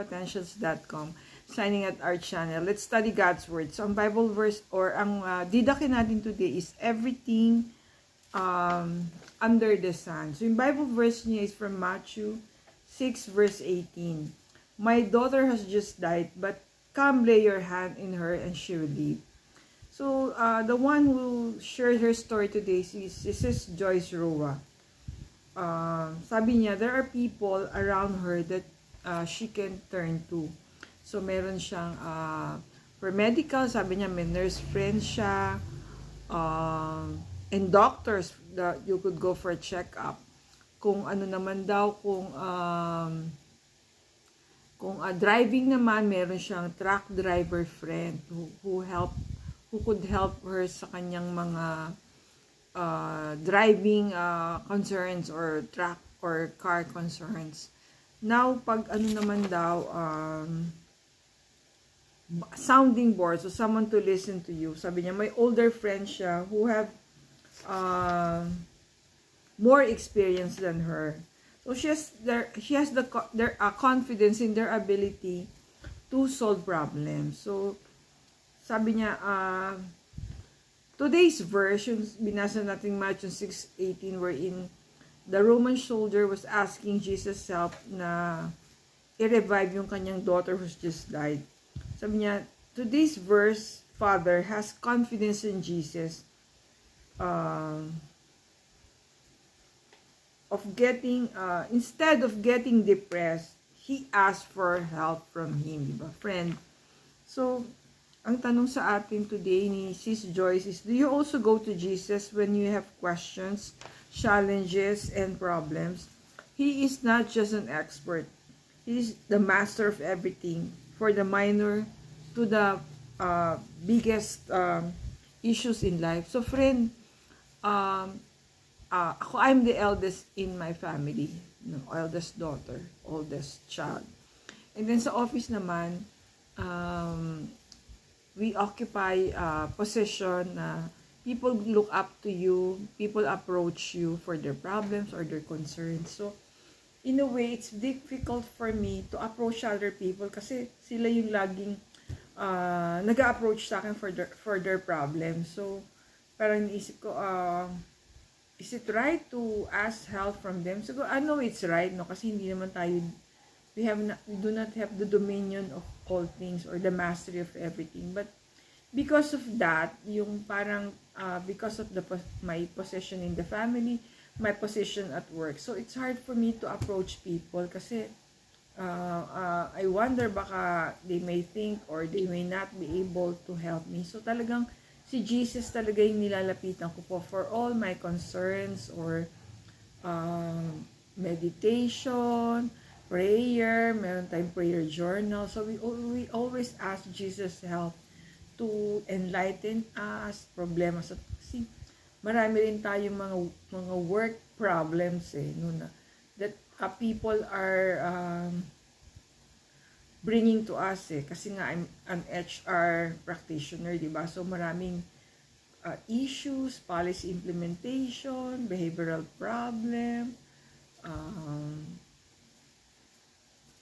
potentials.com, signing at our channel. Let's study God's Word. So, ang Bible verse or ang didakin natin today is everything under the sun. So, yung Bible verse niya is from Matthew 6 verse 18. My daughter has just died, but come lay your hand in her and she will live. So, the one who shared her story today is Joyce Roa. Sabi niya, there are people around her that she can turn to. So, meron siyang for medical, sabi niya, may nurse friends siya, and doctors that you could go for a check-up. Kung ano naman daw, kung driving naman, meron siyang truck driver friend who could help her sa kanyang mga driving concerns or truck or car concerns. Now, pag ano naman daw, sounding board, so someone to listen to you. Sabi niya, may older friends siya who have more experience than her. So, she has their confidence in their ability to solve problems. So, sabi niya, today's verse, yung binasa natin Matthew 6:18, wherein the Roman soldier was asking Jesus help na i-revive yung kanyang daughter who's just died. Sabi niya, today's verse, Father has confidence in Jesus instead of getting depressed, he asked for help from him, diba, friend? So, ang tanong sa atin today ni Sis Joyce is, do you also go to Jesus when you have questions, challenges, and problems? He is not just an expert. He is the master of everything, for the minor to the biggest issues in life. So, friend, ako, I'm the eldest in my family. No, eldest daughter, oldest child. And then sa office naman, we occupy a position na people look up to you, people approach you for their problems or their concerns. So, in a way, it's difficult for me to approach other people kasi sila yung laging nag-approach sa akin for their problems. So, parang naisip ko, is it right to ask help from them? So, I know it's right, no? Kasi hindi naman tayo, we do not have the dominion of all things or the mastery of everything. But because of that, yung parang because of my position in the family, my position at work, so it's hard for me to approach people kasi I wonder baka they may think or they may not be able to help me. So talagang si Jesus talaga yung nilalapitan ko po for all my concerns or meditation, prayer, meron tayong prayer journal. So we always ask Jesus help to enlighten us, problemas. Kasi marami rin tayong mga work problems that people are bringing to us kasi nga I'm an HR practitioner, diba? So maraming issues, policy implementation, behavioral problem,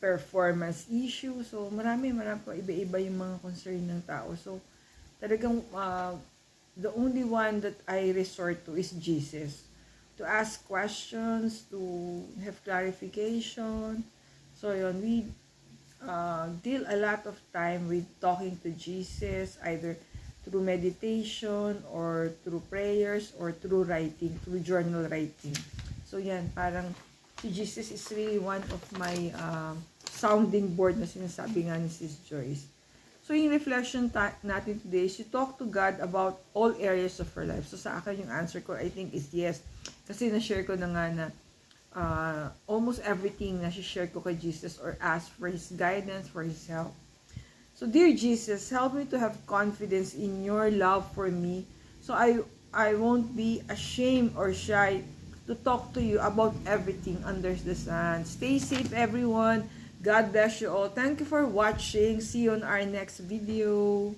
performance issue. So, marami po, iba-iba yung mga concern ng tao. So, talagang, the only one that I resort to is Jesus. To ask questions, to have clarification. So, yun, we deal a lot of time with talking to Jesus, either through meditation, or through prayers, or through writing, through journal writing. So, yan, parang, si Jesus is really one of my sounding board na sinasabi nga ni Sis Joyce. So, yung reflection natin today is to talk to God about all areas of our life. So, sa akin yung answer ko, I think, is yes. Kasi na-share ko na nga na almost everything na share ko kay Jesus or ask for His guidance, for His help. So, dear Jesus, help me to have confidence in your love for me. So, I won't be ashamed or shy to talk to you about everything under the sun. Stay safe, everyone. God bless you all. Thank you for watching. See you on our next video.